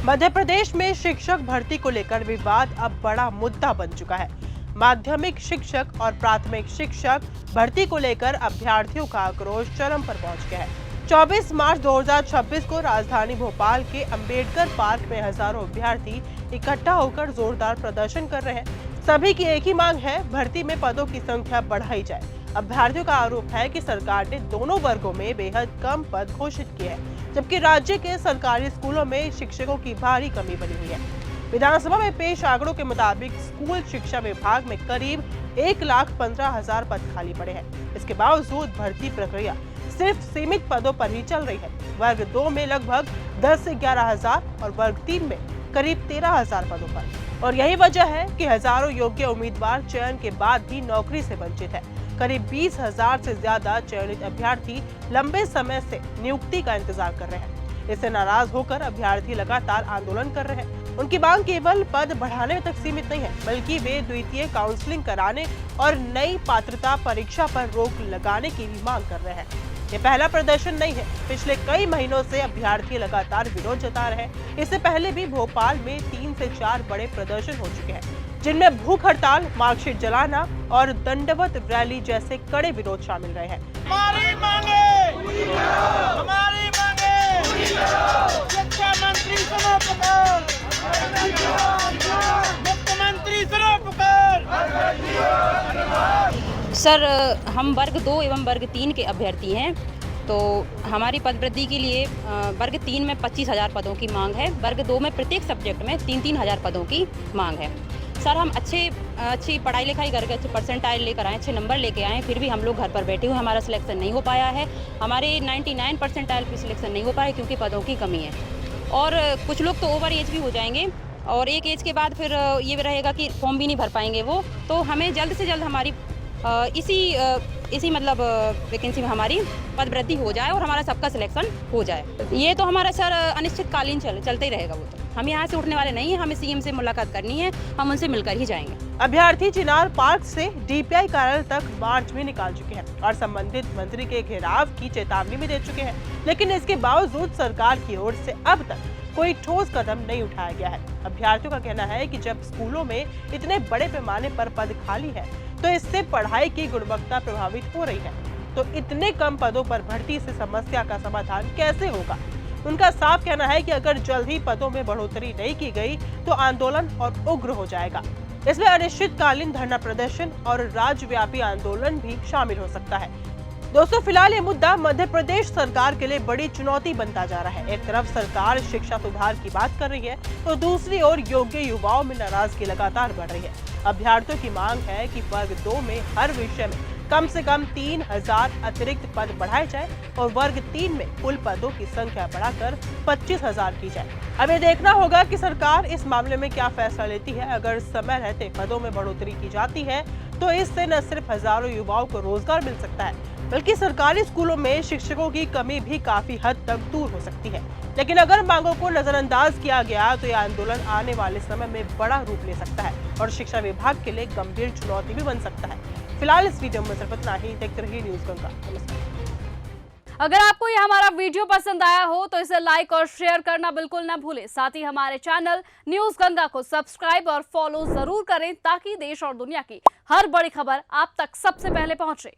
मध्य प्रदेश में शिक्षक भर्ती को लेकर विवाद अब बड़ा मुद्दा बन चुका है। माध्यमिक शिक्षक और प्राथमिक शिक्षक भर्ती को लेकर अभ्यर्थियों का आक्रोश चरम पर पहुंच गया है। 24 मार्च 2026 को राजधानी भोपाल के अंबेडकर पार्क में हजारों अभ्यर्थी इकट्ठा होकर जोरदार प्रदर्शन कर रहे हैं। सभी की एक ही मांग है, भर्ती में पदों की संख्या बढ़ाई जाए। अभ्यर्थियों का आरोप है कि सरकार ने दोनों वर्गों में बेहद कम पद घोषित किए हैं, जबकि राज्य के सरकारी स्कूलों में शिक्षकों की भारी कमी बनी हुई है। विधानसभा में पेश आंकड़ों के मुताबिक स्कूल शिक्षा विभाग में करीब 1,15,000 पद खाली पड़े हैं। इसके बावजूद भर्ती प्रक्रिया सिर्फ सीमित पदों पर ही चल रही है। वर्ग 2 में लगभग 10 से 11,000 और वर्ग 3 में करीब 13,000 पदों पर। और यही वजह है कि हजारों योग्य उम्मीदवार चयन के बाद भी नौकरी से वंचित है। करीब 20,000 से ज्यादा चयनित अभ्यर्थी लंबे समय से नियुक्ति का इंतजार कर रहे हैं। इससे नाराज होकर अभ्यर्थी लगातार आंदोलन कर रहे हैं। उनकी मांग केवल पद बढ़ाने तक सीमित नहीं है, बल्कि वे द्वितीय काउंसलिंग कराने और नई पात्रता परीक्षा पर रोक लगाने की भी मांग कर रहे हैं। ये पहला प्रदर्शन नहीं है। पिछले कई महीनों से अभ्यर्थी लगातार विरोध जता रहे हैं। इससे पहले भी भोपाल में 3 से 4 बड़े प्रदर्शन हो चुके हैं, जिनमें भूख हड़ताल, मार्कशीट जलाना और दंडवत रैली जैसे कड़े विरोध शामिल रहे हैं। हमारी मांगे शिक्षा मंत्री सुनो पुकार, मुख्यमंत्री सुनो पुकार। सर, हम वर्ग 2 एवं वर्ग 3 के अभ्यर्थी हैं, तो हमारी पद वृद्धि के लिए वर्ग 3 में 25,000 पदों की मांग है, वर्ग 2 में प्रत्येक सब्जेक्ट में 3-3 हज़ार पदों की मांग है। सर, हम अच्छी पढ़ाई लिखाई करके अच्छे परसेंटाइल लेकर आए, अच्छे नंबर लेके आए, फिर भी हम लोग घर पर बैठे हुए, हमारा सिलेक्शन नहीं हो पाया है। हमारे 99 परसेंटाइल पे सिलेक्शन नहीं हो पाया क्योंकि पदों की कमी है। और कुछ लोग तो ओवर एज भी हो जाएंगे और एक एज के बाद फिर ये भी रहेगा कि फॉर्म भी नहीं भर पाएंगे वो। तो हमें जल्द से जल्द हमारी इसी मतलब वैकेंसी में हमारी पद वृद्धि हो जाए और हमारा सबका सिलेक्शन हो जाए। ये तो हमारा सर अनिश्चितकालीन चलते ही रहेगा। वो तो हम यहाँ से उठने वाले नहीं है, हमें सीएम से मुलाकात करनी है, हम उनसे मिलकर ही जाएंगे। अभ्यर्थी चिनार पार्क से डीपीआई कार्यालय तक मार्च भी निकाल चुके हैं और संबंधित मंत्री के घेराव की चेतावनी भी दे चुके हैं, लेकिन इसके बावजूद सरकार की ओर से अब तक कोई ठोस कदम नहीं उठाया गया है। अभ्यर्थियों का कहना है कि जब स्कूलों में इतने बड़े पैमाने पर पद खाली है, तो इससे पढ़ाई की गुणवत्ता प्रभावित हो रही है। तो इतने कम पदों पर भर्ती से समस्या का समाधान कैसे होगा? उनका साफ कहना है कि अगर जल्द ही पदों में बढ़ोतरी नहीं की गई तो आंदोलन और उग्र हो जाएगा। इसमें अनिश्चितकालीन धरना प्रदर्शन और राज्यव्यापी आंदोलन भी शामिल हो सकता है। दोस्तों, फिलहाल ये मुद्दा मध्य प्रदेश सरकार के लिए बड़ी चुनौती बनता जा रहा है। एक तरफ सरकार शिक्षा सुधार की बात कर रही है, तो दूसरी ओर योग्य युवाओं में नाराजगी लगातार बढ़ रही है। अभ्यर्थियों की मांग है कि वर्ग 2 में हर विषय में कम से कम 3,000 अतिरिक्त पद बढ़ाए जाए और वर्ग 3 में कुल पदों की संख्या बढ़ाकर 25,000 की जाए। अब ये देखना होगा कि सरकार इस मामले में क्या फैसला लेती है। अगर समय रहते पदों में बढ़ोतरी की जाती है, तो इससे न सिर्फ हजारों युवाओं को रोजगार मिल सकता है, बल्कि सरकारी स्कूलों में शिक्षकों की कमी भी काफी हद तक दूर हो सकती है। लेकिन अगर मांगों को नजरअंदाज किया गया तो यह आंदोलन आने वाले समय में बड़ा रूप ले सकता है और शिक्षा विभाग के लिए गंभीर चुनौती भी बन सकता है। फिलहाल इस वीडियो में सिर्फ इतना ही। देखते रहिए न्यूज़ गंगा। नमस्कार। अगर आपको ये हमारा वीडियो पसंद आया हो तो इसे लाइक और शेयर करना बिल्कुल ना भूलें। साथ ही हमारे चैनल न्यूज़ गंगा को सब्सक्राइब और फॉलो जरूर करें ताकि देश और दुनिया की हर बड़ी खबर आप तक सबसे पहले पहुंचे।